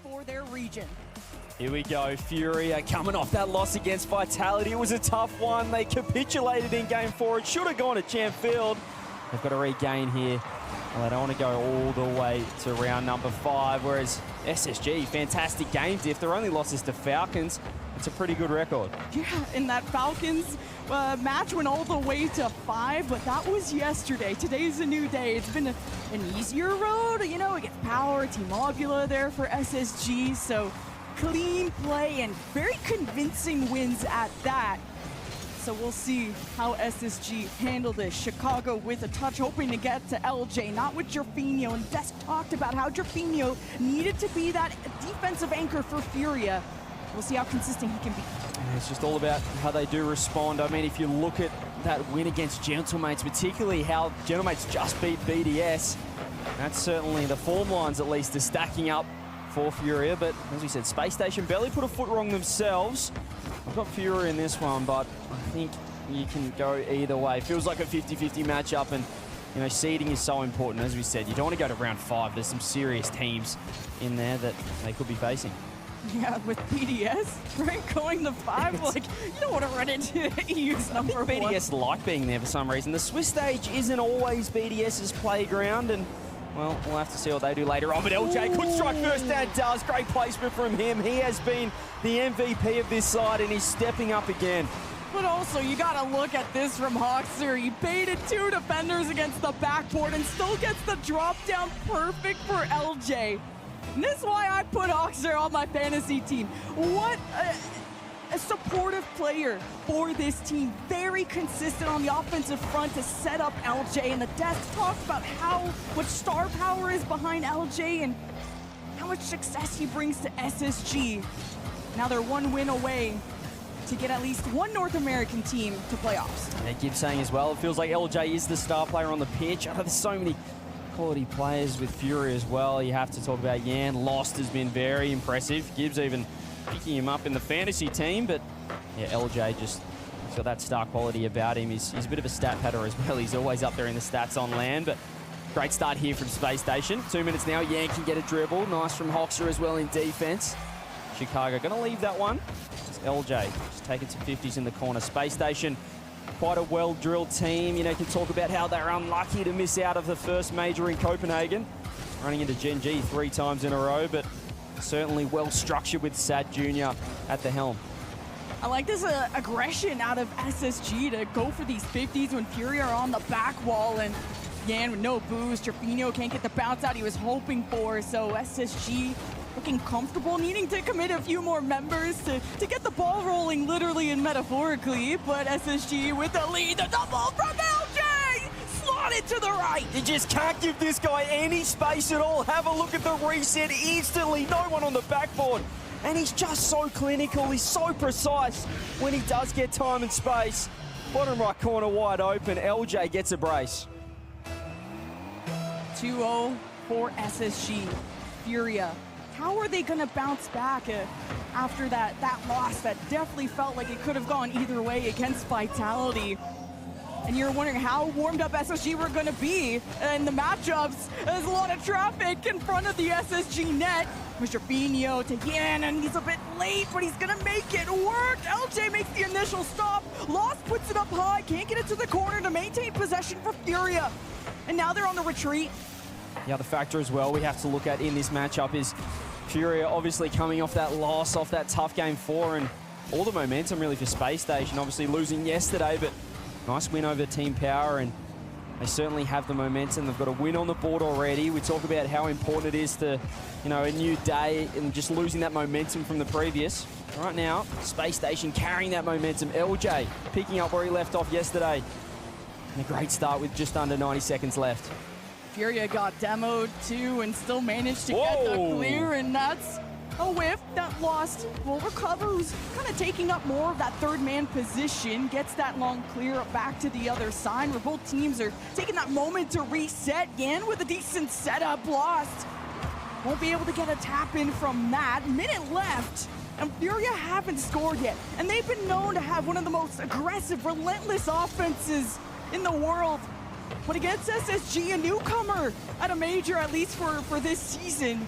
for their region. Here we go, FURIA coming off that loss against Vitality. It was a tough one. They capitulated in Game 4. It should have gone to Champ Field. They've got to regain here. Well, they don't want to go all the way to round number 5, whereas SSG, fantastic game diff. Their only losses to Falcons. It's a pretty good record. Yeah, and that Falcons match went all the way to 5, but that was yesterday. Today's a new day. It's been an easier road, you know, against Power, Team Obula there for SSG, so clean play and very convincing wins at that. So we'll see how SSG handle this. Chicago with a touch, hoping to get to LJ, not with Jorfinho. And Desk talked about how Jorfinho needed to be that defensive anchor for FURIA. We'll see how consistent he can be. And it's just all about how they do respond. I mean, if you look at that win against Gentlemates, particularly how Gentlemates just beat BDS, that's certainly the form lines at least are stacking up for FURIA. But as we said, Spacestation barely put a foot wrong themselves. I've got FURIA in this one, but I think you can go either way. Feels like a 50-50 matchup, and you know, seeding is so important. As we said, you don't want to go to round 5. There's some serious teams in there that they could be facing. Yeah, with BDS, right, going to 5, like, you don't want to run into EU's number 1. BDS like being there for some reason. The Swiss stage isn't always BDS's playground, and well, we'll have to see what they do later on. But LJ could strike first, and does. Great placement from him. He has been the MVP of this side, and he's stepping up again. But also, you got to look at this from Hoxer. He baited 2 defenders against the backboard and still gets the drop down perfect for LJ. And this is why I put Hoxer on my fantasy team. What a supportive player for this team. Very consistent on the offensive front to set up LJ. And the Desk talked about how much star power is behind LJ and how much success he brings to SSG. Now they're 1 win away to get at least 1 North American team to playoffs. Yeah, Gibbs saying as well, it feels like LJ is the star player on the pitch. I know there's so many quality players with FURIA as well. You have to talk about Yan. Lost has been very impressive. Gibbs even picking him up in the fantasy team, but yeah, LJ just he's got that star quality about him. He's a bit of a stat padder as well. He's always up there in the stats on land, but great start here from Space Station. 2 minutes now, Yan can get a dribble. Nice from Hoxer as well in defense. Chicago gonna leave that one. It's LJ just taking some 50s in the corner. Space Station, quite a well-drilled team. You know, you can talk about how they're unlucky to miss out of the first major in Copenhagen. Running into Gen.G 3 times in a row, but certainly well-structured with Sad Jr. at the helm. I like this aggression out of SSG to go for these 50s when FURIA are on the back wall, and Yan with no boost. Jorfinho can't get the bounce out he was hoping for, so SSG looking comfortable, needing to commit a few more members to get the ball rolling literally and metaphorically, but SSG with the lead, the double from LJ! Slotted to the right! You just can't give this guy any space at all. Have a look at the reset instantly. No one on the backboard. And he's just so clinical. He's so precise when he does get time and space. Bottom right corner wide open. LJ gets a brace. 2-0 for SSG. FURIA, how are they going to bounce back after that loss that definitely felt like it could have gone either way against Vitality? And you're wondering how warmed up SSG were going to be in the matchups. There's a lot of traffic in front of the SSG net. Mr. Jorfinho to Yan, and he's a bit late, but he's going to make it work. LJ makes the initial stop. Lost puts it up high, can't get it to the corner to maintain possession for FURIA. And now they're on the retreat. The other factor as well we have to look at in this matchup is FURIA obviously coming off that loss, off that tough Game 4, and all the momentum really for Space Station, obviously losing yesterday, but nice win over Team Power, and they certainly have the momentum. They've got a win on the board already. We talk about how important it is to, you know, a new day and just losing that momentum from the previous. Right now, Space Station carrying that momentum. LJ picking up where he left off yesterday. And a great start with just under 90 seconds left. FURIA got demoed too and still managed to get the clear, and that's a whiff that Lost will recover, who's kind of taking up more of that third man position, gets that long clear back to the other side where both teams are taking that moment to reset. Yan with a decent setup. Lost won't be able to get a tap in from that. Minute left, and FURIA haven't scored yet, and they've been known to have one of the most aggressive, relentless offenses in the world. But against SSG, a newcomer at a major, at least for this season,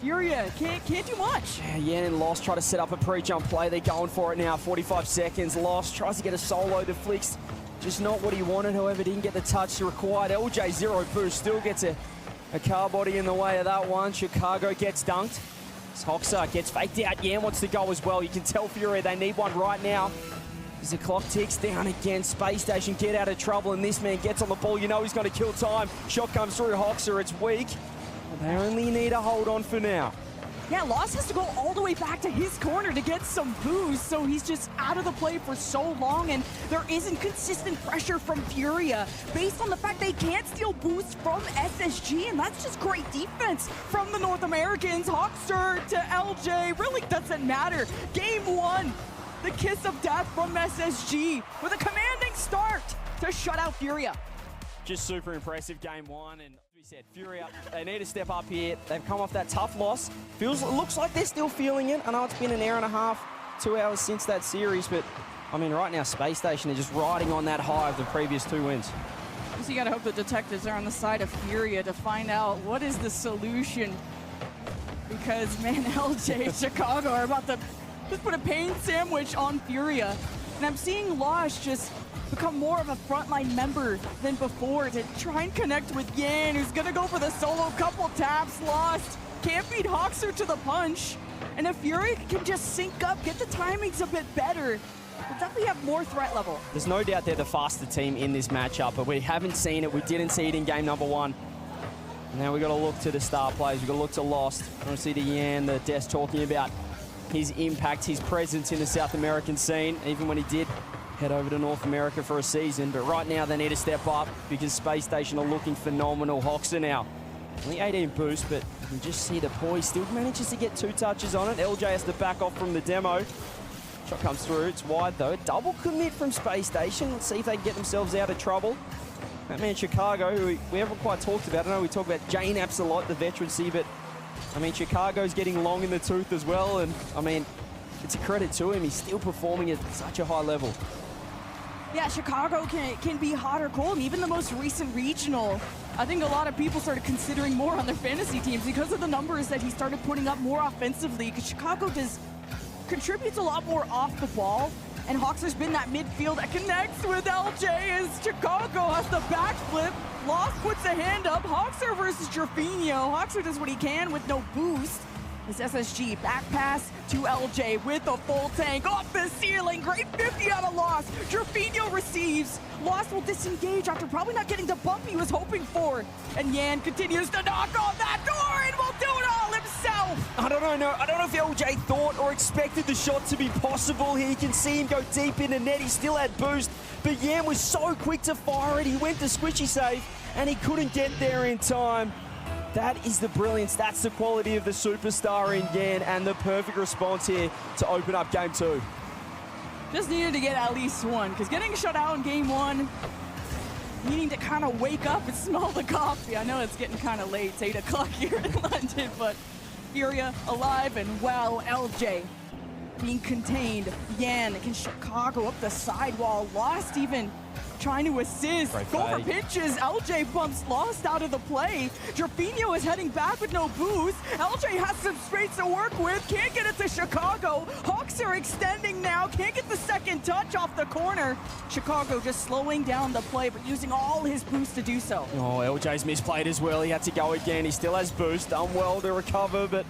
FURIA can't do much. Yeah, Yan and Lost try to set up a pre-jump play. They're going for it now. 45 seconds. Lost tries to get a solo. The flicks just not what he wanted. However, didn't get the touch required. LJ 0 boost. Still gets a car body in the way of that one. Chicago gets dunked. Hoxer gets faked out. Yan wants to go as well. You can tell FURIA they need one right now. As the clock ticks down again, Space Station get out of trouble, and this man gets on the ball. You know he's going to kill time. Shot comes through Hoxer. It's weak. They only need a hold on for now. Yeah, Lost has to go all the way back to his corner to get some boost, so he's just out of the play for so long, and there isn't consistent pressure from FURIA based on the fact they can't steal boosts from SSG, and that's just great defense from the North Americans. Hoxer to LJ really doesn't matter. Game 1, the kiss of death from SSG with a commanding start to shut out FURIA. Just super impressive game 1, and we said FURIA, they need to step up here. They've come off that tough loss. Looks like they're still feeling it. I know it's been an hour and a half, 2 hours since that series, but I mean, right now, Space Station are just riding on that high of the previous 2 wins. So you gotta hope the detectives are on the side of FURIA to find out what is the solution, because man, LJ and Chicago are about to just put a pain sandwich on FURIA, and I'm seeing Lost just become more of a frontline member than before to try and connect with Yan, who's gonna go for the solo. Couple taps. Lost can't beat Hoxer to the punch, and if FURIA can just sync up, get the timings a bit better, we'll definitely have more threat level. There's no doubt they're the faster team in this matchup, but we haven't seen it. We didn't see it in game number 1. Now we got to look to the star players. We got to look to Lost. I want to see the Yan, the Des talking about his impact, his presence in the South American scene, even when he did head over to North America for a season. But right now they need to step up because Space Station are looking phenomenal. Hoxer now, only 18 boost, but you can just see the poise. Still manages to get 2 touches on it. LJ has to back off from the demo. Shot comes through, it's wide though. Double commit from Space Station. Let's see if they can get themselves out of trouble. That man Chicago, who we haven't quite talked about. I know we talk about Jane Apps a lot, the veterancy, but I mean, Chicago's getting long in the tooth as well. And I mean, it's a credit to him. He's still performing at such a high level. Yeah, Chicago can be hot or cold. Even the most recent regional, I think a lot of people started considering more on their fantasy teams because of the numbers that he started putting up more offensively. Because Chicago contributes a lot more off the ball, and Hoxer's been that midfield that connects with LJ as Chicago has the backflip. Lost puts a hand up. Hoxer versus Jerfinho. Hoxer does what he can with no boost. This SSG back pass to LJ with a full tank off the ceiling. Great 50 out of Lost. Jerfinho receives. Lost will disengage after probably not getting the bump he was hoping for. And Yan continues to knock on that door and will do it all himself. I don't know if LJ thought or expected the shot to be possible here. You can see him go deep in the net. He still had boost, but Yan was so quick to fire it. He went to squishy save and he couldn't get there in time. That is the brilliance. That's the quality of the superstar in Yan, and the perfect response here to open up game 2. Just needed to get at least one, because getting shut out in game 1, needing to kind of wake up and smell the coffee. I know it's getting kind of late. It's 8 o'clock here in London, but FURIA alive and well. LJ being contained. Yan can Chicago up the sidewall. Lost even trying to assist. Go for pitches. LJ bumps Lost out of the play. Jerfinho is heading back with no boost. LJ has some space to work with. Can't get it to Chicago. Hoxer extending now. Can't get the second touch off the corner. Chicago just slowing down the play, but using all his boost to do so. Oh, LJ's misplayed as well. He had to go again. He still has boost. Done well to recover, but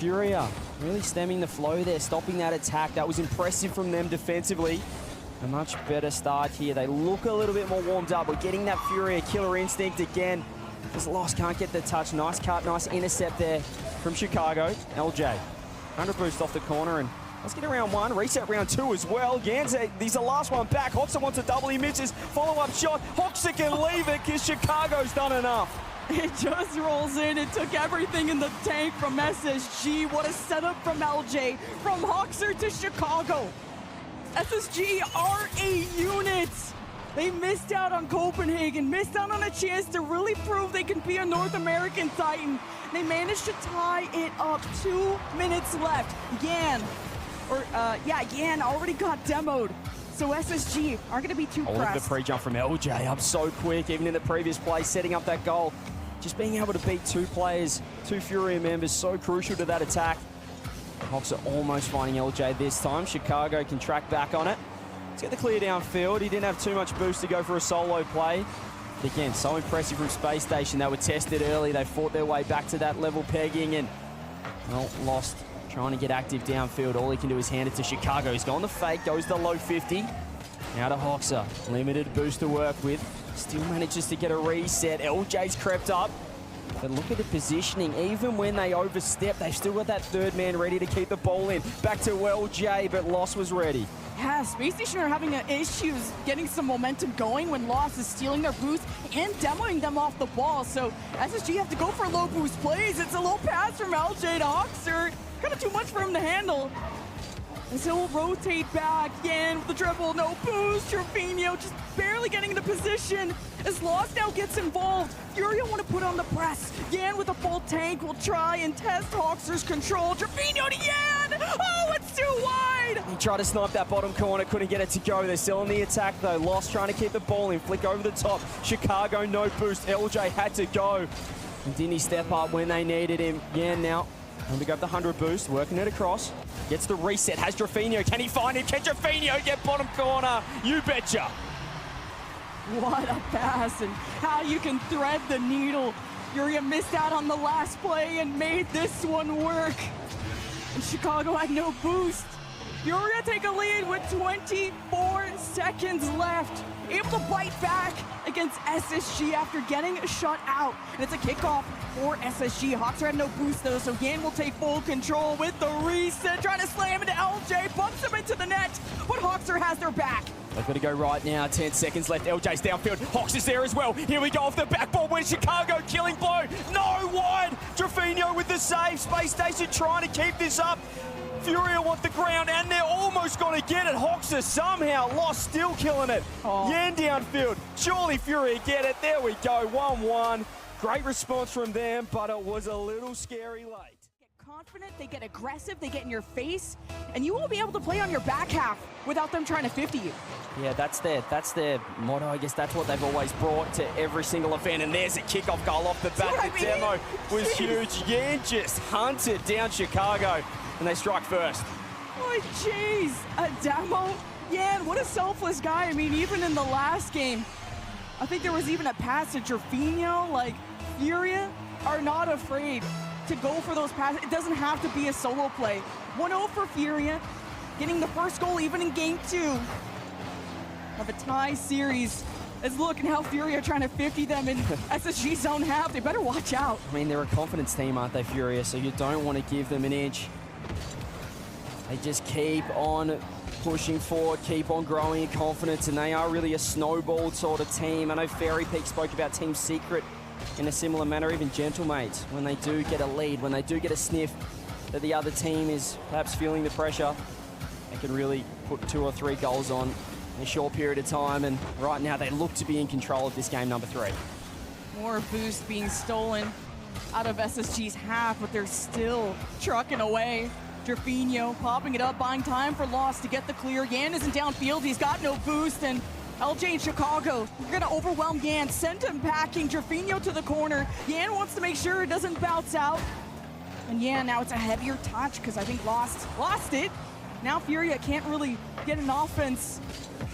FURIA really stemming the flow there, stopping that attack. That was impressive from them defensively. A much better start here. They look a little bit more warmed up. We're getting that FURIA killer instinct again. This Lost can't get the touch. Nice cut, nice intercept there from Chicago. LJ, 100 boost off the corner, and let's get around 1. Reset round 2 as well. Ganza, he's the last one back. Hoxer wants a double. He misses. Follow-up shot. Hoxer can leave it because Chicago's done enough. It just rolls in. It took everything in the tank from SSG. What a setup from LJ. From Hoxer to Chicago. SSG are a unit. They missed out on Copenhagen, missed out on a chance to really prove they can be a North American Titan. They managed to tie it up. 2 minutes left. Yan already got demoed. So SSG aren't going to be too pressed. I love the pre-jump from LJ. Up so quick, even in the previous play, setting up that goal. just being able to beat two players, two FURIA members, so crucial to that attack. Hoxer almost finding LJ this time. Chicago can track back on it. Let's get the clear downfield. He didn't have too much boost to go for a solo play. But again, so impressive from Space Station. They were tested early. They fought their way back to that level pegging and, well, lost trying to get active downfield. All he can do is hand it to Chicago. He's gone the fake, goes to low 50. Now to Hoxer. Limited boost to work with. Still manages to get a reset. LJ's crept up. But look at the positioning. Even when they overstep, they've still got that third man ready to keep the ball in. Back to LJ, but Lost was ready. Yeah, Space Station are having issues getting some momentum going when Lost is stealing their boost and demoing them off the ball. So SSG have to go for low boost plays. It's a low pass from LJ to Hoxer. Kind of too much for him to handle. And so he'll rotate back again with the dribble, no boost. Trevino just barely getting into position as Lost now gets involved. FURIA want to put on the press. Yan with a full tank will try and test Hoxer's control. Trevino to Yan! Oh, it's too wide! He tried to snipe that bottom corner, couldn't get it to go. They're still in the attack though. Lost trying to keep the ball in, flick over the top. Chicago no boost, LJ had to go. And didn't he step up when they needed him? Yan now. And we go up the 100 boost, working it across. Gets the reset, has Trevino. Can he find him? Can Trevino get bottom corner? You betcha. What a pass and how you can thread the needle. FURIA missed out on the last play and made this one work. And Chicago had no boost. FURIA take a lead with 24 seconds left. Able to bite back against SSG after getting shut out. And it's a kickoff for SSG. Hoxer had no boost though, so Yan will take full control with the reset. Trying to slam into LJ, bumps him into the net, but Hoxer has their back. They've got to go right now. 10 seconds left. LJ's downfield. Hoxer's there as well. Here we go off the backboard with Chicago. Killing blow. No wide. Trevino with the save. Space Station trying to keep this up. FURIA want the ground, and they're almost going to get it. Hoxer somehow Lost, still killing it. Yan downfield. Surely FURIA get it. There we go. 1-1. Great response from them, but it was a little scary late. Confident, they get aggressive, they get in your face, and you won't be able to play on your back half without them trying to 50 you. Yeah, that's their motto. I guess that's what they've always brought to every single event. And there's a kickoff goal off the bat. The demo was huge. Yan just hunted down Chicago, and they strike first. Oh, jeez, a demo? Yan, what a selfless guy. I mean, even in the last game, I think there was even a pass to Trevino. Like, FURIA are not afraid to go for those passes. It doesn't have to be a solo play. 1-0 for FURIA, getting the first goal even in game 2 of a tie series. As look at how FURIA are trying to 50 them in SSG zone half. They better watch out. I mean, they're a confidence team, aren't they, FURIA? So you don't want to give them an inch. They just keep on pushing forward, keep on growing in confidence, and they are really a snowballed sort of team. I know Fairy Peak spoke about Team Secret in a similar manner, even Gentlemates, when they do get a lead, when they do get a sniff that the other team is perhaps feeling the pressure, they can really put 2 or 3 goals on in a short period of time, and right now they look to be in control of this game number 3. More boost being stolen out of SSG's half, but they're still trucking away. Trevino popping it up, buying time for Lost to get the clear. Yan isn't downfield, he's got no boost, and LJ in Chicago, we're gonna overwhelm Yan, send him packing. Trevino to the corner. Yan wants to make sure it doesn't bounce out. And Yan, now it's a heavier touch because I think lost it. Now FURIA can't really get an offense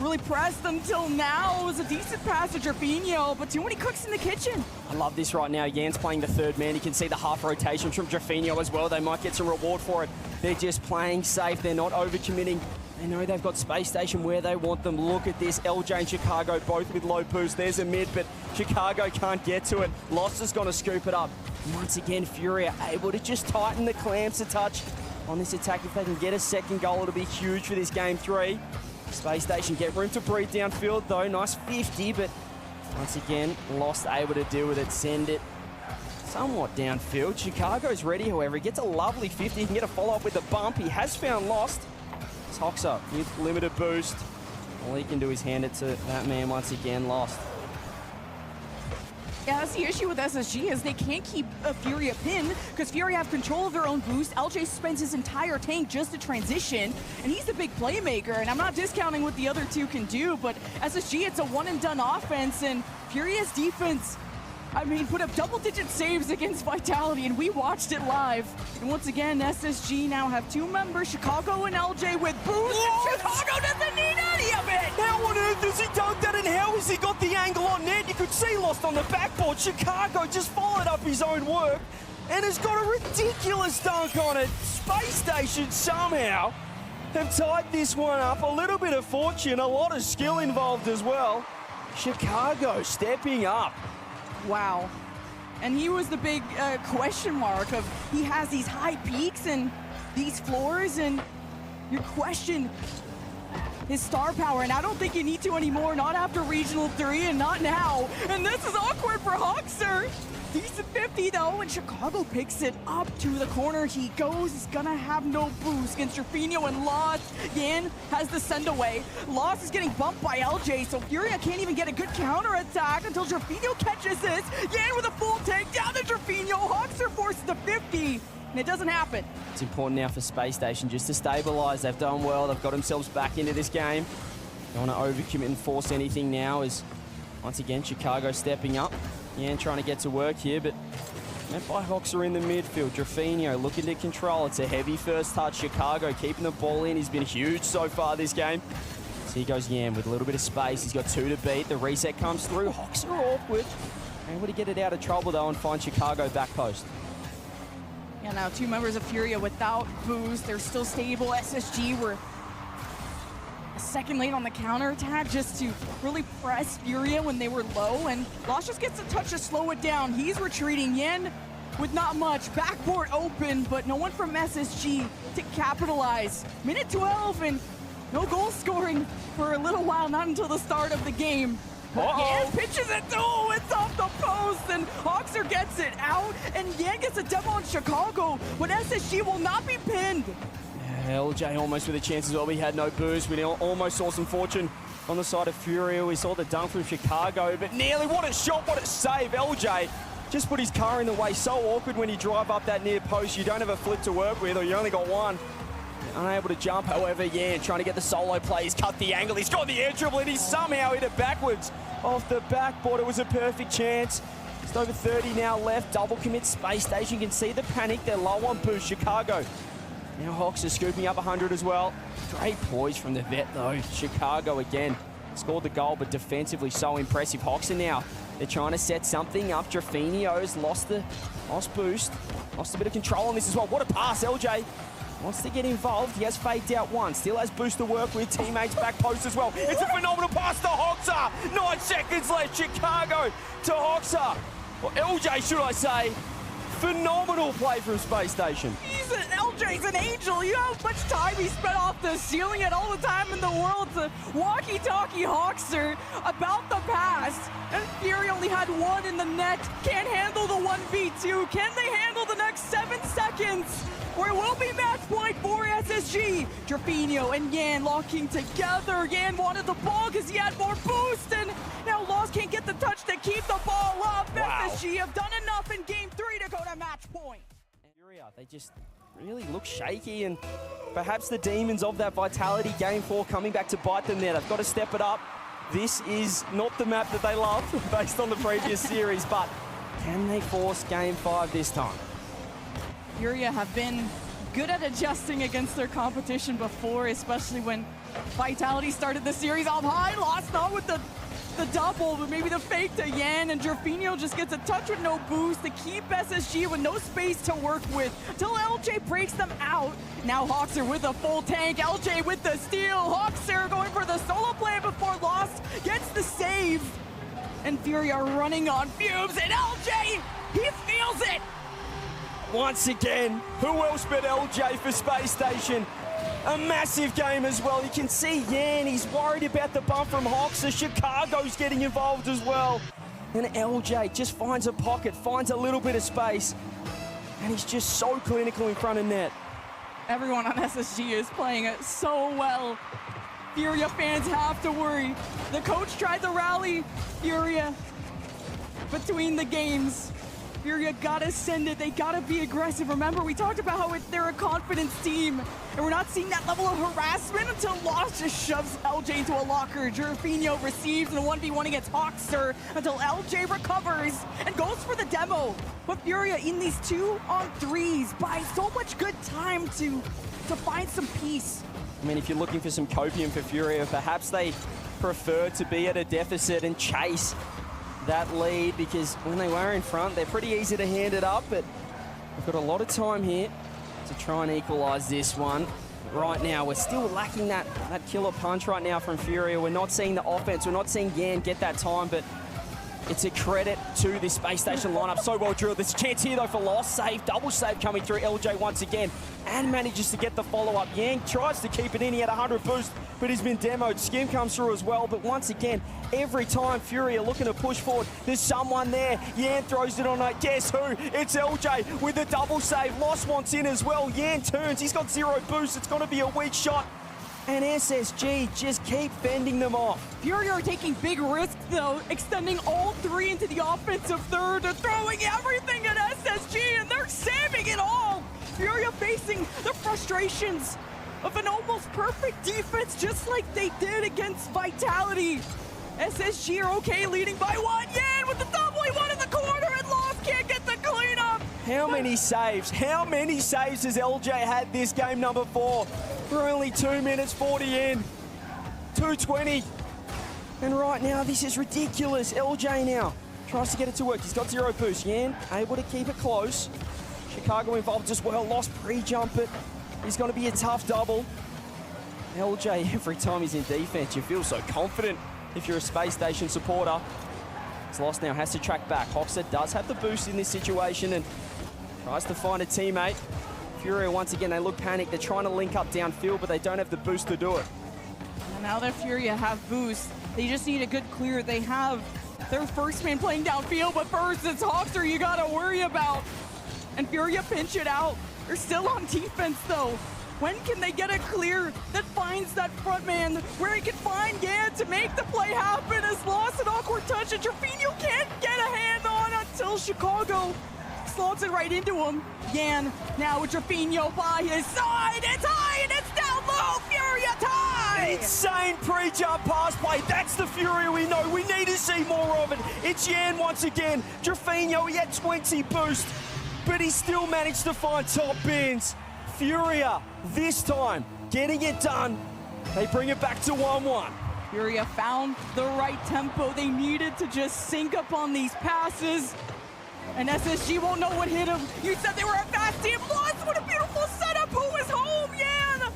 really pressed until now. It was a decent pass to Trevino, but too many cooks in the kitchen. I love this right now. Yan's playing the third man. You can see the half rotation from Trevino as well. They might get some reward for it. They're just playing safe. They're not overcommitting. They know they've got Space Station where they want them. Look at this. LJ and Chicago both with low boost. There's a mid, but Chicago can't get to it. Lost is going to scoop it up. Once again, FURIA able to just tighten the clamps a touch on this attack. If they can get a second goal, it'll be huge for this game 3. Space Station get room to breathe downfield though. Nice 50, but once again, Lost able to deal with it. Send it somewhat downfield. Chicago's ready, however. He gets a lovely 50. He can get a follow-up with a bump. He has found Lost. It's Hoxer with limited boost. All he can do is hand it to that man once again. Lost. Yeah, that's the issue with SSG is they can't keep a FURIA pinned because FURIA have control of their own boost. LJ spends his entire tank just to transition, and he's the big playmaker, and I'm not discounting what the other two can do, but SSG, it's a one-and-done offense, and FURIA's defense I mean, put up double-digit saves against Vitality, and we watched it live. And once again, SSG now have two members, Chicago and LJ, with boost. Chicago doesn't need any of it! How on earth has he done that, and how has he got the angle on net? You could see Lost on the backboard. Chicago just followed up his own work and has got a ridiculous dunk on it. Spacestation somehow have tied this one up. A little bit of fortune, a lot of skill involved as well. Chicago stepping up. Wow. And he was the big question mark of, he has these high peaks and these floors, and you question his star power, and I don't think you need to anymore, not after Regional 3 and not now. And this is awkward for Hoxer. Decent 50 though, and Chicago picks it up to the corner. He goes, he's gonna have no boost against Jerfinho and Lost. Yan has the send away. Lost is getting bumped by LJ, so FURIA can't even get a good counter attack until Jerfinho catches this. Yan with a full take down to Jerfinho. Hoxer forces the 50, and it doesn't happen. It's important now for Spacestation just to stabilize. They've done well, they've got themselves back into this game. Don't want to overcommit and force anything now, as once again Chicago stepping up. Yan trying to get to work here, but met by Hoxer in the midfield. Jerfinho looking to control. It's a heavy first touch. Chicago keeping the ball in. He's been huge so far this game. So here goes Yan with a little bit of space. He's got two to beat. The reset comes through. Hoxer awkward. Able to get it out of trouble though and find Chicago back post. Yeah, now two members of FURIA without boost. They're still stable. SSG were a second late on the counterattack just to really press FURIA when they were low, and Lost just gets a touch to slow it down. He's retreating. Yen with not much. Backboard open, but no one from SSG to capitalize. Minute 12 and no goal scoring for a little while, not until the start of the game. Yan pitches it, it's off the post, and Hoxer gets it out, and Yan gets a demo on Chicago, but SSG will not be pinned. LJ almost with a chance as well. We had no boost. We almost saw some fortune on the side of FURIA. We saw the dunk from Chicago, but nearly. What a shot, what a save. LJ just put his car in the way. So awkward when you drive up that near post. You don't have a flip to work with, or you only got one. Unable to jump, however, Yan trying to get the solo play. He's cut the angle. He's got the air dribble, and he's somehow hit it backwards off the backboard. It was a perfect chance. Just over 30 now left. Double commit Spacestation. You can see the panic. They're low on boost. Chicago. Now Hoxer scooping up 100 as well. Great poise from the vet though. Chicago again scored the goal, but defensively so impressive. Hoxer now, they're trying to set something up. Jerfinho's lost boost. Lost a bit of control on this as well. What a pass, LJ. Wants to get involved. He has faked out one. Still has boost to work with. Teammates back post as well. It's a phenomenal pass to Hoxer. 9 seconds left. Chicago to Hoxer. Or LJ, should I say. Phenomenal play from Spacestation. LJ's an angel. You know how much time he spent off the ceiling and all the time in the world to walkie-talkie Hoxer about the pass. And FURIA only had one in the net. Can't handle the 1v2. Can they handle the next 7 seconds? Or it will be match point for SSG. Jerfinho and Yan locking together. Yan wanted the ball because he had more boost, and now Lost can't get the touch to keep the ball up. Wow. SSG have done enough in game 3 to go to match point. FURIA, they just really look shaky, and perhaps the demons of that Vitality game 4 coming back to bite them there. They've got to step it up. This is not the map that they love based on the previous series, but can they force game 5 this time? FURIA have been good at adjusting against their competition before, especially when Vitality started the series off high. Lost not with the double, but maybe the fake to Yan, and Jerfinho just gets a touch with no boost to keep SSG with no space to work with till LJ breaks them out. Now Hoxer with a full tank, LJ with the steal. Hoxer going for the solo play before Lost gets the save. And FURIA running on fumes, and LJ, he feels it. Once again, who else but LJ for Spacestation? A massive game as well. You can see Yan, he's worried about the bump from Hoxer. Chicago's getting involved as well. And LJ just finds a pocket, finds a little bit of space, and he's just so clinical in front of net. Everyone on SSG is playing it so well. FURIA fans have to worry. The coach tried to rally FURIA between the games. FURIA gotta send it. They gotta be aggressive. Remember, we talked about how they're a confidence team, and we're not seeing that level of harassment until Lost just shoves LJ into a locker. Jerfinho receives in a 1v1 against Hawkster until LJ recovers and goes for the demo. But FURIA in these 2-on-3s buy so much good time to find some peace. I mean, if you're looking for some copium for FURIA, perhaps they prefer to be at a deficit and chase that lead, because when they were in front, they're pretty easy to hand it up, but we've got a lot of time here to try and equalize this one. Right now, we're still lacking that killer punch right now from FURIA. We're not seeing the offense. We're not seeing Yan get that time, but it's a credit to this Space Station lineup. So well drilled. There's a chance here, though, for Lost. Save, double save coming through. LJ once again, and manages to get the follow-up. Yang tries to keep it in. He had 100 boost, but he's been demoed. Skim comes through as well, but once again, every time FURIA looking to push forward, there's someone there. Yan throws it on. Guess who? It's LJ with the double save. Lost wants in as well. Yan turns. He's got 0 boost. It's going to be a weak shot. And SSG just keep fending them off. FURIA are taking big risks, though, extending all 3 into the offensive third. They're throwing everything at SSG, and they're saving it all. FURIA facing the frustrations of an almost perfect defense, just like they did against Vitality. SSG are okay, leading by 1. Yan with the double, he won in the corner, and Lost can't get the cleanup. How many saves? How many saves has LJ had this game number 4? We're only 2 minutes 40 in. 2:20. And right now, this is ridiculous. LJ now tries to get it to work. He's got 0 boost. Yan able to keep it close. Chicago involved as well. Lost pre-jump it. He's going to be a tough double. LJ, every time he's in defense, you feel so confident if you're a Space Station supporter. It's Lost now, has to track back. Hawkster does have the boost in this situation and tries to find a teammate. FURIA, once again, they look panicked. They're trying to link up downfield, but they don't have the boost to do it. And now that FURIA have boost, they just need a good clear. They have their first man playing downfield, but first it's Hawkster you gotta worry about. And FURIA pinch it out. They're still on defense, though. When can they get a clear that finds that front man where he can find Yan to make the play happen? As Lost an awkward touch, and Jerfinho can't get a hand on until Chicago slots it right into him. Yan now with Jerfinho by his side. It's high and it's down low. FURIA tie! Insane pre-jump pass play. That's the FURIA we know. We need to see more of it. It's Yan once again. Jerfinho, he had 20 boost, but he still managed to find top bins. FURIA, this time, getting it done. They bring it back to 1-1. FURIA found the right tempo. They needed to just sync up on these passes. And SSG won't know what hit him. You said they were a fast team. Lost, what a beautiful setup. Who is home? Yan!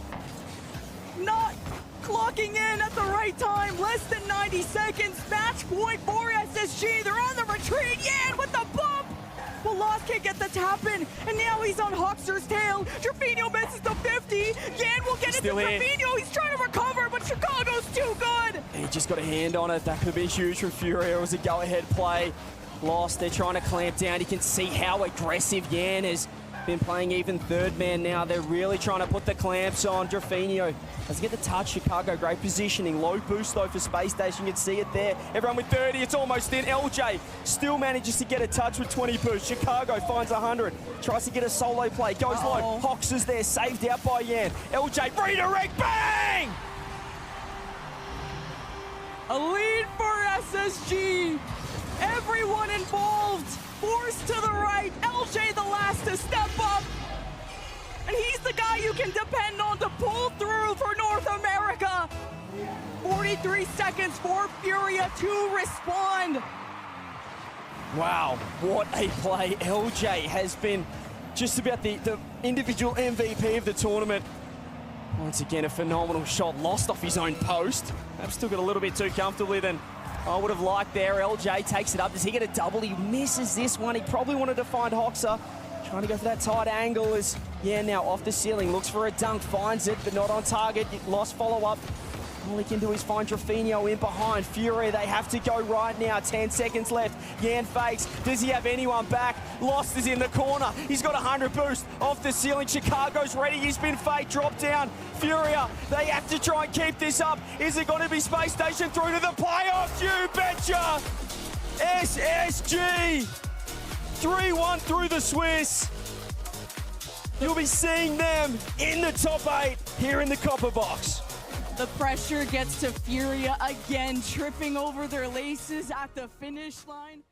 Not clocking in at the right time. Less than 90 seconds. Match point for SSG. They're on the retreat. Yan with the bump. Well, Lost can't get the tap in, and now he's on Hawkster's tail. Jerfinho misses the 50. Yan will get it to Jerfinho. He's trying to recover, but Chicago's too good. He just got a hand on it. That could be huge for FURIA. It was a go-ahead play. Lost, they're trying to clamp down. You can see how aggressive Yan has been playing even third man now. They're really trying to put the clamps on. Jerfinho doesn't get the touch. Chicago, great positioning. Low boost, though, for Space Station. You can see it there. Everyone with 30, it's almost in. LJ still manages to get a touch with 20 boost. Chicago finds 100. Tries to get a solo play. Goes low. Hawks is there, saved out by Yan. LJ, redirect, bang! A lead for SSG. Everyone involved forced to the right. LJ the last to step up. And he's the guy you can depend on to pull through for North America. 43 seconds for FURIA to respond. Wow, what a play. LJ has been just about the individual MVP of the tournament. Once again, a phenomenal shot, lost off his own post. Perhaps took it a little bit too comfortably than I would have liked there. LJ takes it up. Does he get a double? He misses this one. He probably wanted to find Hoxer. Trying to go for that tight angle as, now off the ceiling. Looks for a dunk, finds it, but not on target. Lost follow-up. All he can do is find Jerfinho in behind. FURIA, they have to go right now. 10 seconds left. Yan fakes. Does he have anyone back? Lost is in the corner. He's got 100 boost off the ceiling. Chicago's ready. He's been faked. Drop down. FURIA, they have to try and keep this up. Is it going to be Space Station through to the playoffs? You betcha! SSG! 3-1 run through the Swiss. You'll be seeing them in the top 8 here in the copper box. The pressure gets to FURIA again, tripping over their laces at the finish line.